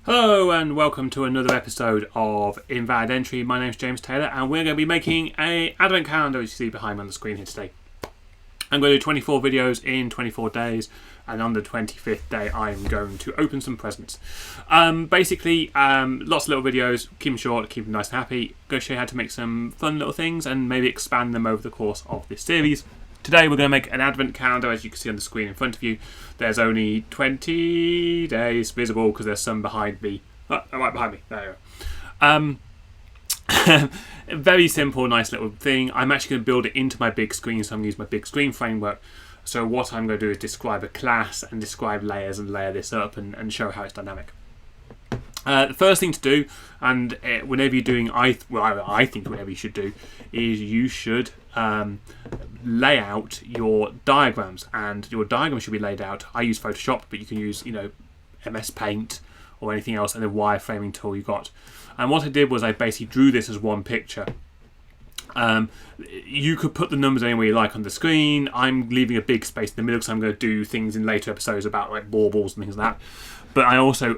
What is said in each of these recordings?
Hello and welcome to another episode of Invalid Entry. My name's James Taylor and we're going to be making an advent calendar, as you see behind me on the screen here today. I'm going to do 24 videos in 24 days, and on the 25th day I'm going to open some presents. Basically, lots of little videos, keep them short, keep them nice and happy. Go show you how to make some fun little things and maybe expand them over the course of this series. Today we're going to make an advent calendar, as you can see on the screen in front of you. There's only 20 days visible because there's some behind me. Oh, right behind me. There you go. Very simple, nice little thing. I'm actually going to build it into my big screen, so I'm going to use my big screen framework. So what I'm going to do is describe a class and describe layers and layer this up and show how it's dynamic. The first thing to do, and whenever you're doing, I think whatever you should do, is you should lay out your diagrams, and your diagram should be laid out. I use Photoshop, but you can use, MS Paint or anything else, and the wireframing tool you got. And what I did was I basically drew this as one picture. You could put the numbers anywhere you like on the screen. I'm leaving a big space in the middle because I'm going to do things in later episodes about like baubles and things like that. But I also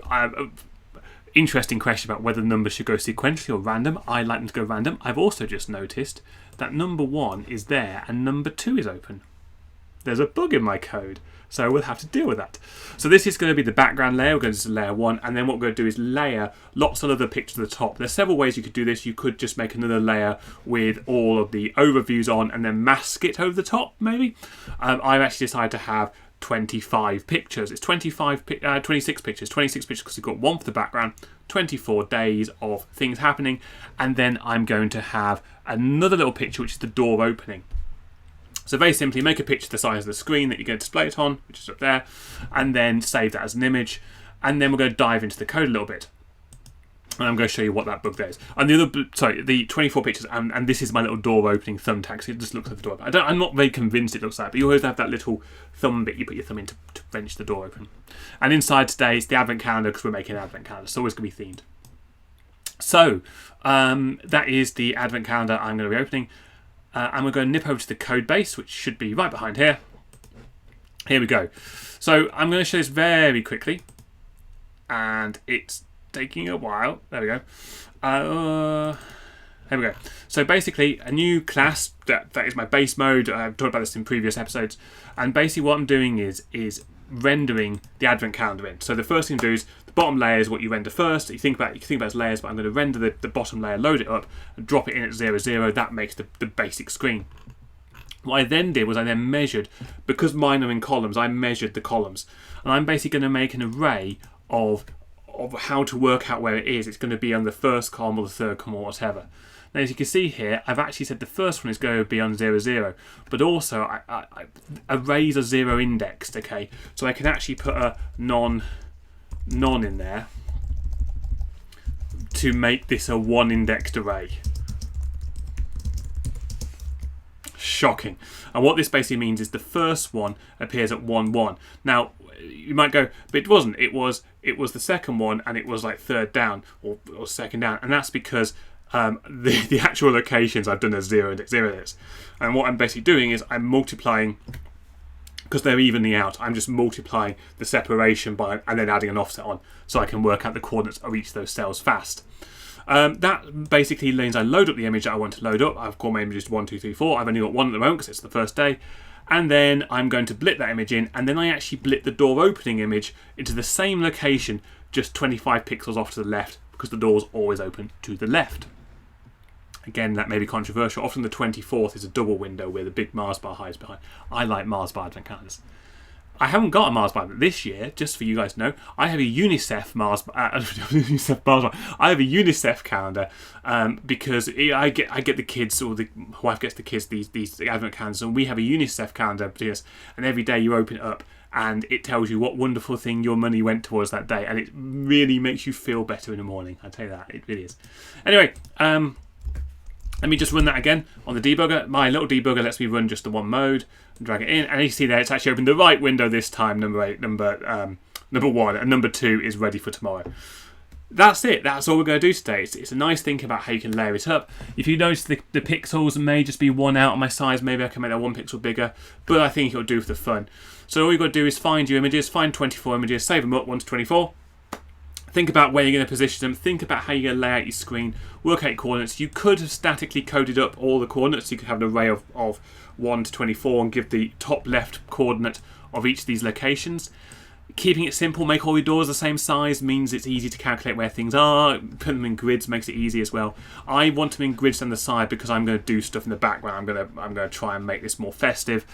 interesting question about whether the numbers should go sequentially or random. I like them to go random. I've also just noticed that number 1 is there and number 2 is open. There's a bug in my code, so we'll have to deal with that. So this is going to be the background layer. We're going to do layer 1, and then what we're going to do is layer lots of other pictures at the top. There's several ways you could do this. You could just make another layer with all of the overviews on and then mask it over the top, maybe. I've actually decided to have 25 pictures. It's 26 pictures. 26 pictures because we've got one for the background, 24 days of things happening, and then I'm going to have another little picture which is the door opening. So very simply, make a picture the size of the screen that you're going to display it on, which is up there, and then save that as an image, and then we're going to dive into the code a little bit. And I'm going to show you what that bug there is. And the 24 pictures, and this is my little door opening thumbtack. So it just looks like the door. I'm not very convinced it looks like, but you always have that little thumb bit you put your thumb in to wrench the door open. And inside today is the advent calendar because we're making an advent calendar. So it's always going to be themed. So that is the advent calendar I'm going to be opening. And we're going to nip over to the code base, which should be right behind here. Here we go. So I'm going to show this very quickly. And it's taking a while. There we go. Here we go. So basically, a new class that is my base mode. I've talked about this in previous episodes. And basically, what I'm doing is rendering the advent calendar in. So the first thing to do is the bottom layer is what you render first. You can think about it as layers, but I'm going to render the bottom layer, load it up, and drop it in at 0, 0. That makes the basic screen. What I then did was I then measured, because mine are in columns, I measured the columns. And I'm basically going to make an array of how to work out where it is. It's going to be on the first column or the third column or whatever. Now, as you can see here, I've actually said the first one is going to be on 0, 0, but also arrays are 0 indexed, okay? So I can actually put a non in there to make this a 1 indexed array. Shocking. And what this basically means is the first one appears at 1, 1. Now, you might go, but it wasn't. It was the second one, and it was like third down or second down, and that's because the actual locations I've done as 0 index, 0 index. And what I'm basically doing is I'm multiplying, because they're evening out, I'm just multiplying the separation by and then adding an offset on, so I can work out the coordinates of each of those cells fast. That basically means I load up the image that I want to load up. I've called my images 1, 2, 3, 4. I've only got one at the moment because it's the first day. And then I'm going to blit that image in, and then I actually blit the door opening image into the same location, just 25 pixels off to the left, because the door's always open to the left. Again, that may be controversial. Often the 24th is a double window where the big Mars bar hides behind. I like Mars bar advent calendars. I haven't got a Mars bar this year, just for you guys to know. I have a UNICEF Mars bar. I have a UNICEF calendar because I get the kids, or the wife gets the kids these advent calendars, and we have a UNICEF calendar, and every day you open it up and it tells you what wonderful thing your money went towards that day, and it really makes you feel better in the morning. I tell you that, it really is. Anyway, let me just run that again on the debugger. My little debugger lets me run just the one mode and drag it in. And you see there, it's actually opened the right window this time, number 1, and number 2 is ready for tomorrow. That's it. That's all we're going to do today. It's a nice thing about how you can layer it up. If you notice the pixels may just be one out on my size, maybe I can make that 1 pixel bigger, but I think it'll do for the fun. So all you've got to do is find your images, find 24 images, save them up 1 to 24, Think about where you're going to position them. Think about how you're going to lay out your screen. Work out your coordinates. You could have statically coded up all the coordinates. You could have an array of 1 to 24 and give the top left coordinate of each of these locations. Keeping it simple, make all your doors the same size, means it's easy to calculate where things are. Put them in grids makes it easy as well. I want them in grids on the side because I'm going to do stuff in the background. I'm going to try and make this more festive.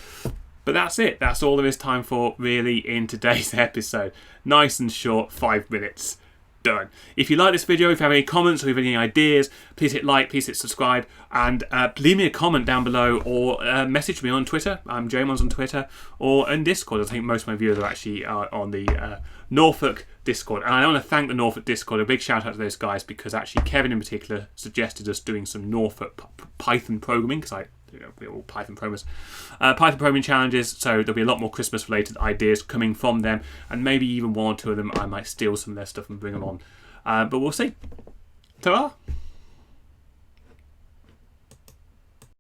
But that's it. That's all there is time for really in today's episode. Nice and short, 5 minutes. Done. If you like this video, if you have any comments or if you have any ideas, please hit like, please hit subscribe, and leave me a comment down below, or message me on Twitter. I'm James on Twitter, or in Discord. I think most of my viewers are actually on the Norfolk Discord. And I want to thank the Norfolk Discord. A big shout out to those guys, because actually Kevin in particular suggested us doing some Norfolk Python programming, because we're all Python programmers. Python programming challenges, so there'll be a lot more Christmas related ideas coming from them, and maybe even 1 or 2 of them I might steal some of their stuff and bring them on. But we'll see. Ta-ra!